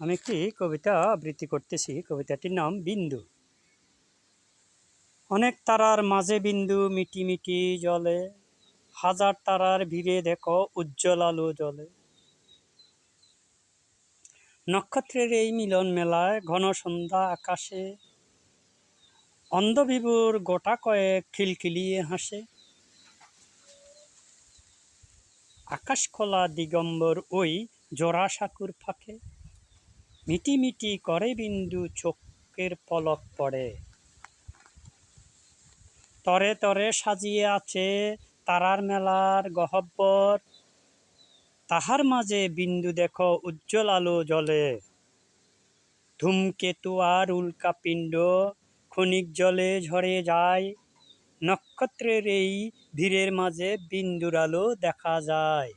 আমি একটি কবিতা আবৃত্তি করতেছি। কবিতাটির নাম বিন্দু। অনেক তারার মাঝে বিন্দু মিটি মিটি জলে, হাজার তারার ভিড়ে দেখো উজ্জ্বল আলো জ্বলে। নক্ষত্রের এই মিলন মেলায় ঘন সন্ধ্যা আকাশে, অন্ধবিভোর গোটা কয়েক খিলখিলিয়ে হাসে। আকাশ খোলা দিগম্বর ওই জোড়াসাঁকুর ফাঁকে, মিটি মিটি করে বিন্দু চোখের পলক পড়ে। তরে তরে সাজিয়ে আছে তারার মেলার গহ্বর, তাহার মাঝে বিন্দু দেখো উজ্জ্বল আলো জ্বলে। ধূমকেতু আর উল্কাপিণ্ড ক্ষণিক জলে ঝরে যায়, নক্ষত্রের এই ভিড়ের মাঝে বিন্দুর আলো দেখা যায়।